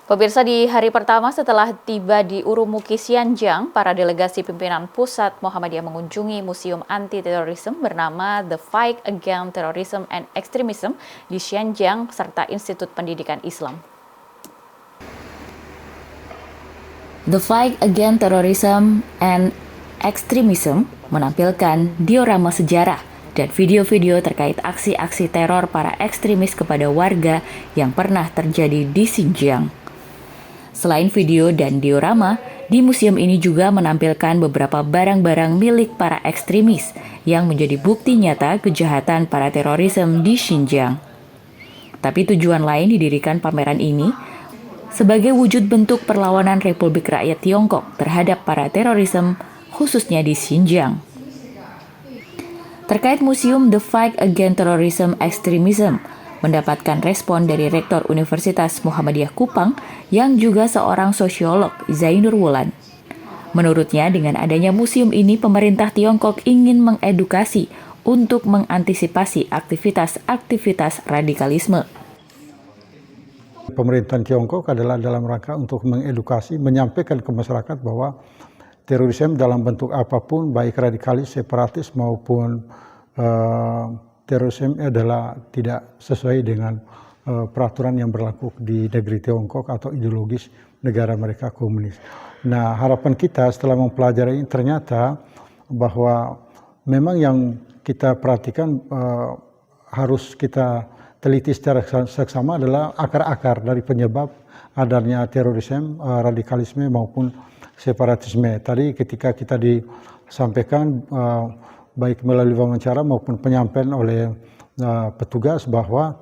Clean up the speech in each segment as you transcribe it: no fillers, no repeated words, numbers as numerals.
Pemirsa, di hari pertama setelah tiba di Urumqi, Xinjiang, para delegasi pimpinan pusat Muhammadiyah mengunjungi Museum Anti-Terorisme bernama The Fight Against Terrorism and Extremism di Xinjiang serta Institut Pendidikan Islam. The Fight Against Terrorism and Extremism menampilkan diorama sejarah dan video-video terkait aksi-aksi teror para ekstremis kepada warga yang pernah terjadi di Xinjiang. Selain video dan diorama, di museum ini juga menampilkan beberapa barang-barang milik para ekstremis yang menjadi bukti nyata kejahatan para terorisme di Xinjiang. Tapi tujuan lain didirikan pameran ini sebagai wujud bentuk perlawanan Republik Rakyat Tiongkok terhadap para terorisme, khususnya di Xinjiang. Terkait museum The Fight Against Terrorism Extremism, mendapatkan respon dari Rektor Universitas Muhammadiyah Kupang yang juga seorang sosiolog, Zainur Wulan. Menurutnya, dengan adanya museum ini, pemerintah Tiongkok ingin mengedukasi untuk mengantisipasi aktivitas-aktivitas radikalisme. Pemerintahan Tiongkok adalah dalam rangka untuk mengedukasi, menyampaikan ke masyarakat bahwa terorisme dalam bentuk apapun, baik radikalis, separatis maupun terorisme adalah tidak sesuai dengan peraturan yang berlaku di negeri Tiongkok atau ideologis negara mereka komunis. Nah, harapan kita setelah mempelajari ini ternyata bahwa memang yang kita perhatikan harus kita teliti secara seksama adalah akar-akar dari penyebab adanya terorisme, radikalisme maupun separatisme. Tadi ketika kita disampaikan baik melalui wawancara maupun penyampaian oleh petugas bahwa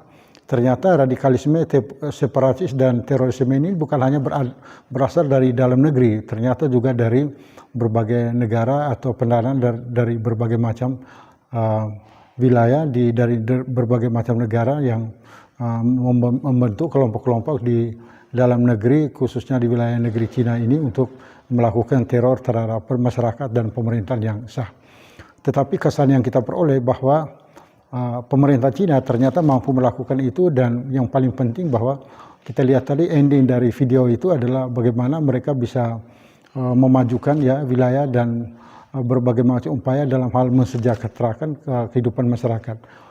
ternyata radikalisme, separatis dan terorisme ini bukan hanya berasal dari dalam negeri, ternyata juga dari berbagai negara atau pendanaan dari berbagai macam wilayah dari berbagai macam negara yang membentuk kelompok-kelompok di dalam negeri, khususnya di wilayah negeri Cina ini untuk melakukan teror terhadap masyarakat dan pemerintahan yang sah. Tetapi kesan yang kita peroleh bahwa pemerintah Cina ternyata mampu melakukan itu, dan yang paling penting bahwa kita lihat tadi ending dari video itu adalah bagaimana mereka bisa memajukan wilayah dan berbagai macam upaya dalam hal mensejahterakan kehidupan masyarakat.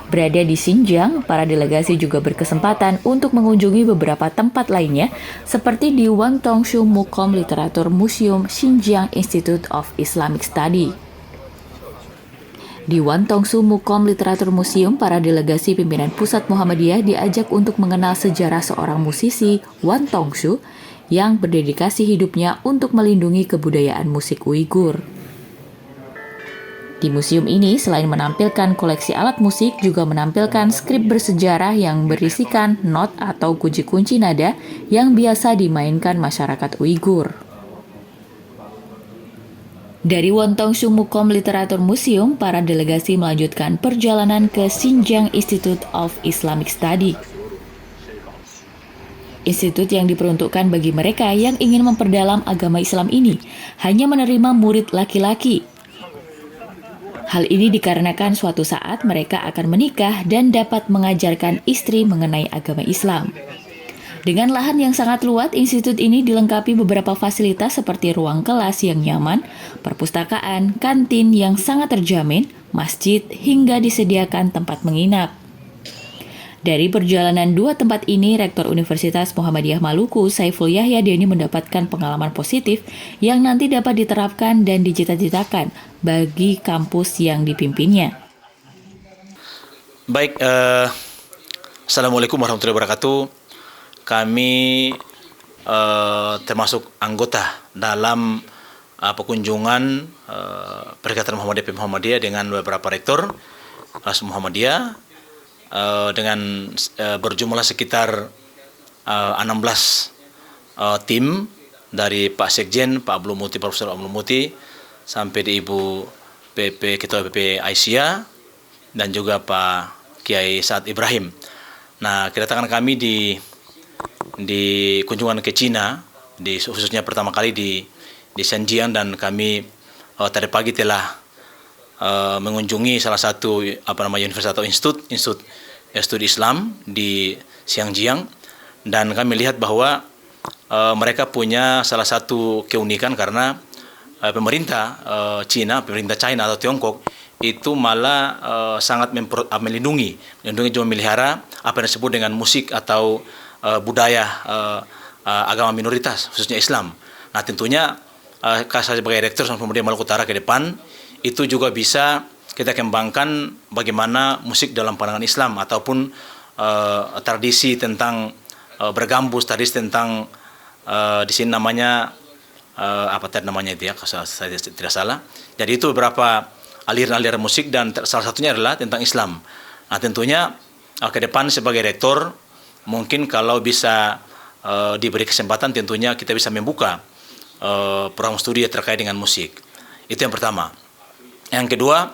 Berada di Xinjiang, para delegasi juga berkesempatan untuk mengunjungi beberapa tempat lainnya seperti di Wangtongshu Mukom Literatur Museum Xinjiang Institute of Islamic Study. Di Wangtongshu Mukom Literatur Museum, para delegasi pimpinan pusat Muhammadiyah diajak untuk mengenal sejarah seorang musisi, Wangtongshu, yang berdedikasi hidupnya untuk melindungi kebudayaan musik Uighur. Di museum ini, selain menampilkan koleksi alat musik, juga menampilkan skrip bersejarah yang berisikan not atau kunci-kunci nada yang biasa dimainkan masyarakat Uighur. Dari Wangtongshu Mukom Literatur Museum, para delegasi melanjutkan perjalanan ke Xinjiang Institute of Islamic Study. Institut yang diperuntukkan bagi mereka yang ingin memperdalam agama Islam ini hanya menerima murid laki-laki. Hal ini dikarenakan suatu saat mereka akan menikah dan dapat mengajarkan istri mengenai agama Islam. Dengan lahan yang sangat luas, institut ini dilengkapi beberapa fasilitas seperti ruang kelas yang nyaman, perpustakaan, kantin yang sangat terjamin, masjid, hingga disediakan tempat menginap. Dari perjalanan dua tempat ini, Rektor Universitas Muhammadiyah Maluku, Saiful Yahya Deni, mendapatkan pengalaman positif yang nanti dapat diterapkan dan dicita-citakan bagi kampus yang dipimpinnya. Baik, Assalamualaikum warahmatullahi wabarakatuh. Kami termasuk anggota dalam perkunjungan Perikatan Muhammadiyah dengan beberapa rektor Muhammadiyah dengan berjumlah sekitar 16 tim dari Pak Sekjen, Pak Abdul Muti, Profesor Abdul Muti, sampai di Ibu PP, Ketua PP Aisyah, dan juga Pak Kiai Saad Ibrahim. Nah, kedatangan kami di kunjungan ke Cina, khususnya pertama kali di Xinjiang, dan kami tadi pagi telah mengunjungi salah satu universitas atau institut studi Islam di Xinjiang, dan kami lihat bahwa mereka punya salah satu keunikan karena pemerintah China atau Tiongkok itu malah sangat melindungi juga memelihara apa yang disebut dengan musik atau budaya agama minoritas, khususnya Islam. Nah tentunya saya sebagai rektor Islam Pemuda Maluku Utara ke depan itu juga bisa kita kembangkan bagaimana musik dalam pandangan Islam ataupun tradisi tentang bergambus, tradisi tentang di sini namanya apa tadi namanya itu ya, kalau saya tidak salah. Jadi itu beberapa aliran-aliran musik dan salah satunya adalah tentang Islam. Nah tentunya ke depan sebagai rektor mungkin kalau bisa diberi kesempatan tentunya kita bisa membuka program studi terkait dengan musik. Itu yang pertama. Yang kedua,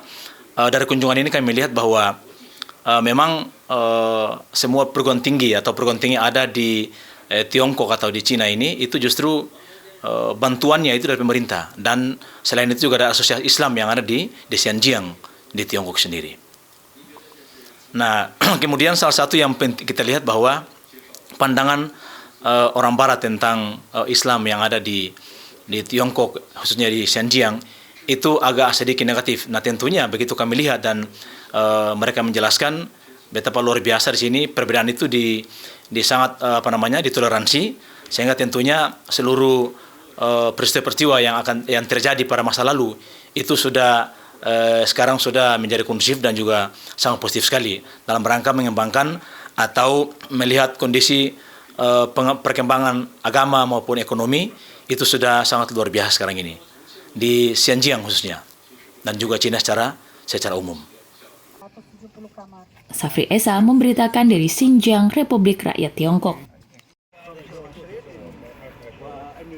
dari kunjungan ini kami melihat bahwa memang semua perguruan tinggi atau perguruan tinggi ada di Tiongkok atau di Cina ini itu justru bantuannya itu dari pemerintah, dan selain itu juga ada asosiasi Islam yang ada di Xinjiang di Tiongkok sendiri. Nah kemudian salah satu yang kita lihat bahwa pandangan orang Barat tentang Islam yang ada di Tiongkok, khususnya di Xinjiang, itu agak sedikit negatif. Nah tentunya begitu kami lihat dan mereka menjelaskan betapa luar biasa di sini perbedaan itu di sangat ditoleransi, sehingga tentunya seluruh peristiwa-peristiwa yang terjadi pada masa lalu itu sudah sekarang sudah menjadi kondusif dan juga sangat positif sekali dalam rangka mengembangkan atau melihat kondisi perkembangan agama maupun ekonomi itu sudah sangat luar biasa sekarang ini di Xinjiang khususnya dan juga Cina secara umum. Safri Esa memberitakan dari Xinjiang, Republik Rakyat Tiongkok.